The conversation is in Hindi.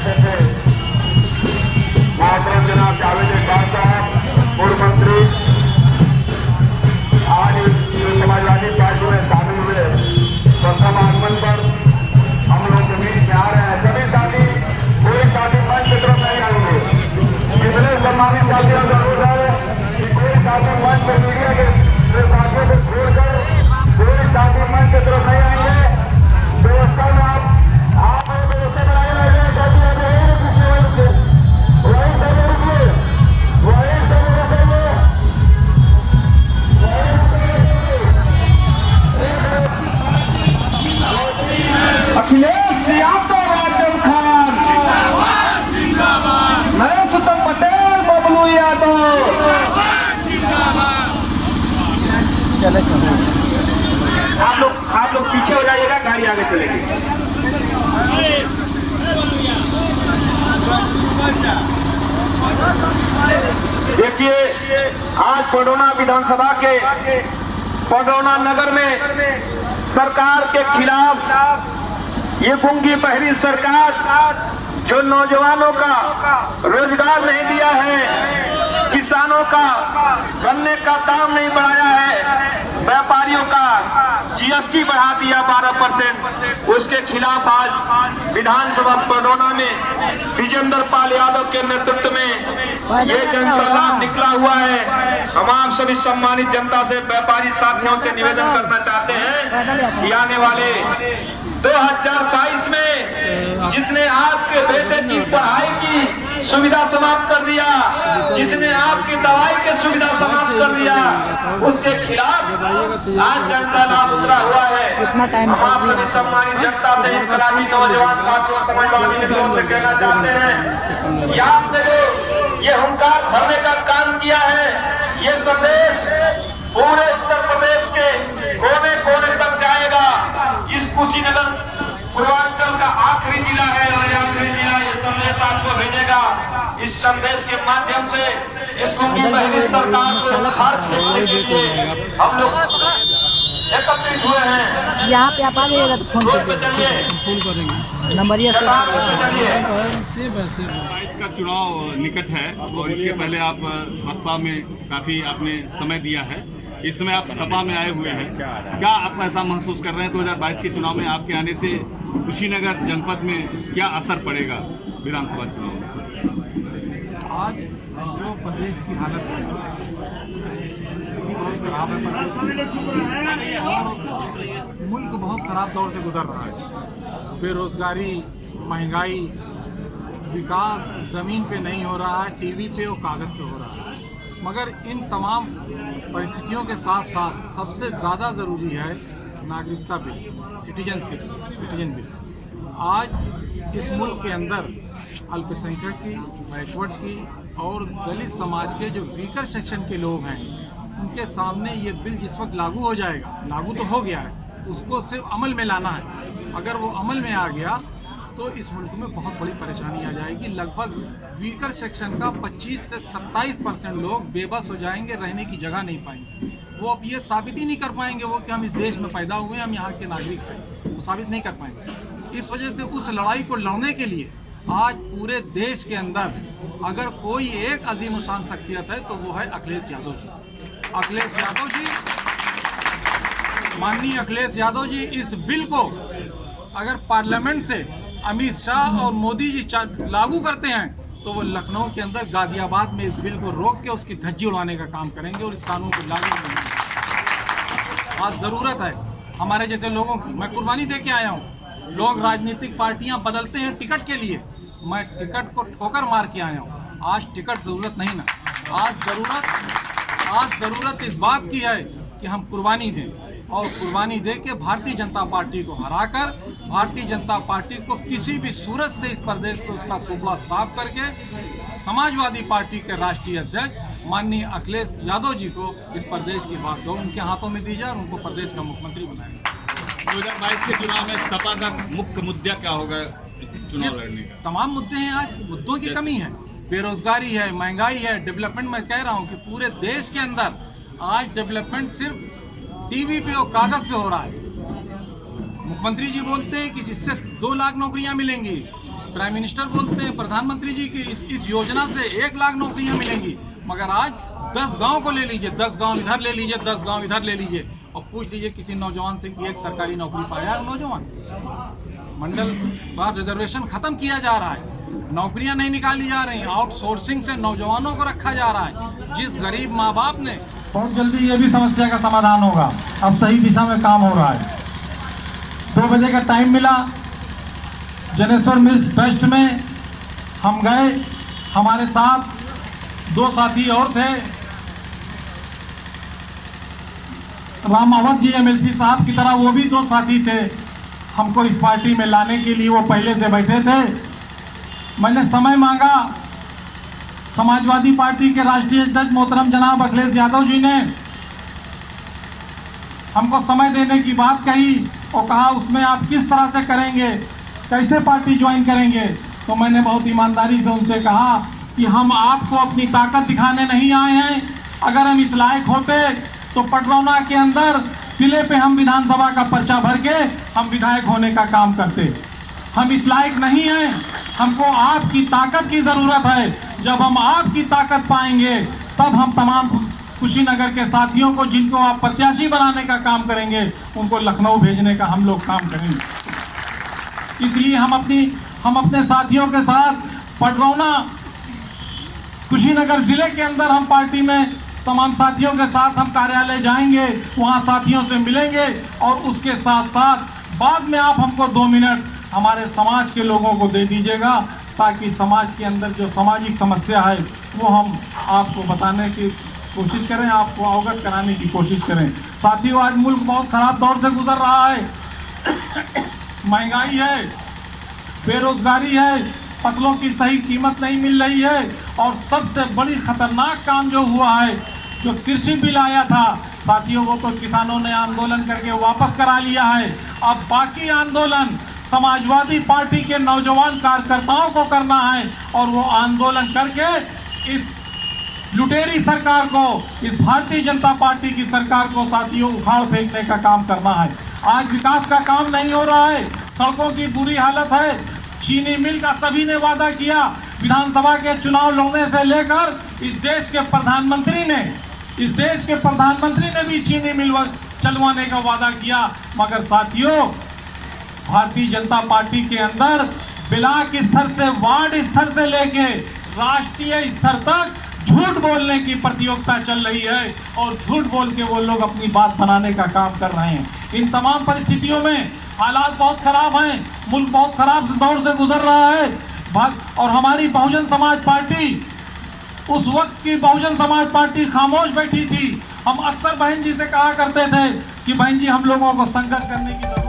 बैठे थे मोहतरम जनाब जावेद इकबाल साहब, पूर्व मंत्री, आज समाजवादी पार्टी में शामिल हुए प्रथम आगमन पर हम लोग के बीच में आ रहे हैं। सभी साथी कोई साथी मंच की तरफ नहीं आएंगे। इसलिए सम्मानित साथियों का अनुरोध है कि कोई साथी मंच पर मीडिया के साथियों को छोड़कर कोई साथी मंच की तरफ नहीं आएंगे। व्यवस्था में आप व्यवस्था बनाए रहिए। साथी वही सब रुकिए, वही सब रुकेंगे। अखिलेश यादव, राजन खान, नरेंद्र पटेल, बबलू यादव। आप लोग पीछे हो जाइएगा, गाड़ी आगे चलेगी। देखिए, आज पडौना विधानसभा के पडौना नगर में सरकार के खिलाफ ये गूंगी बहरी सरकार जो नौजवानों का रोजगार नहीं दिया है, किसानों का गन्ने का दाम नहीं बढ़ाया है, व्यापारियों का जीएसटी बढ़ा दिया 12%, उसके खिलाफ आज विधानसभा पडौना में विजेंद्र पाल यादव के नेतृत्व में ये जनसंग्राम निकला हुआ है। हम आप सभी सम्मानित जनता से, व्यापारी साथियों से निवेदन करना चाहते हैं कि आने वाले 2022 में जिसने आपके बेटे की पढ़ाई की सुविधा समाप्त कर दिया, जिसने आपकी दवाई की सुविधा समाप्त कर दिया, उसके खिलाफ आज जनता लाभ उतरा हुआ है। हम आप सभी सम्मानित जनता से, इनकलाबी नौजवान साथियों, समाजवादी मित्रों से कहना चाहते हैं कि आपने जो ये हुंकार भरने का काम किया है, ये संदेश पूरे उत्तर प्रदेश के कोने कोने तक जाएगा। इस कुशीनगर पूर्वांचल का आखिरी जिला है और ये आखिरी जिला ये संदेश आपको भेजेगा। इस संदेश के माध्यम से इस गूंगी बहरी सरकार को उखाड़ फेंकने के लिए हम लोग एकत्रित हुए हैं। यहाँ पे आप आ जाइएगा तो फोन करेंगे, नंबर ये इसका चुनाव निकट है और इसके पहले आप बसपा में काफी आपने समय दिया है, इस समय आप सपा में आए हुए हैं, क्या आप ऐसा महसूस कर रहे हैं 2022 के चुनाव में आपके आने से कुशीनगर जनपद में क्या असर पड़ेगा विधानसभा चुनाव में? आज जो प्रदेश की हालत है बहुत खराब है और मुल्क बहुत खराब दौर से गुजर रहा है। बेरोजगारी, महंगाई, विकास जमीन पे नहीं हो रहा है, टीवी पे और कागज पे हो रहा है। मगर इन तमाम परिस्थितियों के साथ साथ सबसे ज़्यादा ज़रूरी है नागरिकता बिल, सिटीजन बिल। आज इस मुल्क के अंदर अल्पसंख्यक की, बैकवर्ड की और दलित समाज के जो वीकर सेक्शन के लोग हैं, उनके सामने ये बिल जिस वक्त लागू हो जाएगा, लागू तो हो गया है, उसको सिर्फ अमल में लाना है। अगर वो अमल में आ गया तो इस मुल्क में बहुत बड़ी परेशानी आ जाएगी। लगभग वीकर सेक्शन का 25 से 27% लोग बेबस हो जाएंगे, रहने की जगह नहीं पाएंगे। वो अब ये साबित ही नहीं कर पाएंगे वो कि हम इस देश में पैदा हुए, हम यहाँ के नागरिक हैं, वो साबित नहीं कर पाएंगे। इस वजह से उस लड़ाई को लड़ने के लिए आज पूरे देश के अंदर अगर कोई एक अजीम शान शख्सियत है तो वो है अखिलेश यादव जी। अखिलेश यादव जी, माननीय अखिलेश यादव जी, इस बिल को अगर पार्लियामेंट से अमित शाह और मोदी जी लागू करते हैं तो वो लखनऊ के अंदर गाजियाबाद में इस बिल को रोक के उसकी धज्जी उड़ाने का काम करेंगे और इस कानून को लागू करेंगे। आज ज़रूरत है हमारे जैसे लोगों की। मैं कुर्बानी दे के आया हूँ। लोग राजनीतिक पार्टियां बदलते हैं टिकट के लिए, मैं टिकट को ठोकर मार के आया हूँ। आज टिकट ज़रूरत नहीं ना, आज ज़रूरत इस बात की है कि हम कुर्बानी दें और कुर्बानी दे के भारतीय जनता पार्टी को हराकर भारतीय जनता पार्टी को किसी भी सूरत से इस प्रदेश से उसका सुपड़ा साफ करके समाजवादी पार्टी के राष्ट्रीय अध्यक्ष माननीय अखिलेश यादव जी को इस प्रदेश की बागडोर उनके हाथों में दी जाए और उनको प्रदेश का मुख्यमंत्री बनाया। 2022 के चुनाव में सपा का मुख्य मुद्दा क्या होगा चुनाव लड़ने का? तमाम मुद्दे हैं। आज मुद्दों की कमी है, बेरोजगारी है, महंगाई है, डेवलपमेंट। मैं कह रहा हूँ कि पूरे देश के अंदर आज डेवलपमेंट सिर्फ टीवी पे और कागज पे हो रहा है। मुख्यमंत्री जी बोलते हैं कि इससे 2 लाख नौकरियां मिलेंगी, प्राइम मिनिस्टर बोलते हैं, प्रधानमंत्री जी की इस योजना से 1 लाख नौकरियां मिलेंगी, मगर आज 10 गांव को ले लीजिए, 10 गांव इधर ले लीजिए, 10 गांव इधर ले लीजिए और पूछ लीजिए किसी नौजवान से कि एक सरकारी नौकरी पाया है नौजवान। मंडल बार रिजर्वेशन खत्म किया जा रहा है, नौकरियां नहीं निकाली जा रही, आउटसोर्सिंग से नौजवानों को रखा जा रहा है। जिस गरीब माँ बाप ने, बहुत जल्दी ये भी समस्या का समाधान होगा, अब सही दिशा में काम हो रहा है। 2 बजे का टाइम मिला, जनेश्वर मिल्स बेस्ट में हम गए, हमारे साथ 2 साथी और थे, राम अवध जी एमएलसी साहब की तरह वो भी 2 साथी थे। हमको इस पार्टी में लाने के लिए वो पहले से बैठे थे। मैंने समय मांगा, समाजवादी पार्टी के राष्ट्रीय अध्यक्ष मोहतरम जनाब अखिलेश यादव जी ने हमको समय देने की बात कही और कहा उसमें आप किस तरह से करेंगे, कैसे पार्टी ज्वाइन करेंगे। तो मैंने बहुत ईमानदारी से उनसे कहा कि हम आपको अपनी ताकत दिखाने नहीं आए हैं, अगर हम इस लायक होते तो पटरौना के अंदर जिले पे हम विधानसभा का पर्चा भर के हम विधायक होने का काम करते। हम इस लायक नहीं हैं, हमको आपकी ताकत की जरूरत है। जब हम आपकी ताकत पाएंगे तब हम तमाम कुशीनगर के साथियों को, जिनको आप प्रत्याशी बनाने का काम करेंगे, उनको लखनऊ भेजने का हम लोग काम करेंगे। इसलिए हम अपने साथियों के साथ पटरौना कुशीनगर जिले के अंदर हम पार्टी में तमाम साथियों के साथ हम कार्यालय जाएंगे, वहां साथियों से मिलेंगे और उसके साथ साथ बाद में आप हमको 2 मिनट हमारे समाज के लोगों को दे दीजिएगा, ताकि समाज के अंदर जो सामाजिक समस्या है वो हम आपको बताने की कोशिश करें, आपको अवगत कराने की कोशिश करें। साथियों, आज मुल्क बहुत खराब दौर से गुजर रहा है। महंगाई है, बेरोजगारी है, फसलों की सही कीमत नहीं मिल रही है और सबसे बड़ी खतरनाक काम जो हुआ है, जो कृषि बिल आया था साथियों, वो तो किसानों ने आंदोलन करके वापस करा लिया है। अब बाकी आंदोलन समाजवादी पार्टी के नौजवान कार्यकर्ताओं को करना है और वो आंदोलन करके इस लुटेरी सरकार को, इस भारतीय जनता पार्टी की सरकार को साथियों उखाड़ फेंकने का काम करना है। आज विकास का काम नहीं हो रहा है, सड़कों की बुरी हालत है। चीनी मिल का सभी ने वादा किया, विधानसभा के चुनाव लड़ने से लेकर इस देश के प्रधानमंत्री ने भी चीनी मिल चलवाने का वादा किया, मगर साथियों भारतीय जनता पार्टी के अंदर ब्लॉक स्तर से वार्ड स्तर से लेके राष्ट्रीय स्तर तक झूठ बोलने की प्रतियोगिता चल रही है और झूठ बोल के वो लोग अपनी बात बनाने का काम कर रहे हैं। इन तमाम परिस्थितियों में हालात बहुत खराब हैं, मुल्क बहुत खराब दौर से गुजर रहा है और हमारी बहुजन समाज पार्टी, उस वक्त की बहुजन समाज पार्टी खामोश बैठी थी। हम अक्सर बहन जी से कहा करते थे कि बहन जी हम लोगों को संघर्ष करने की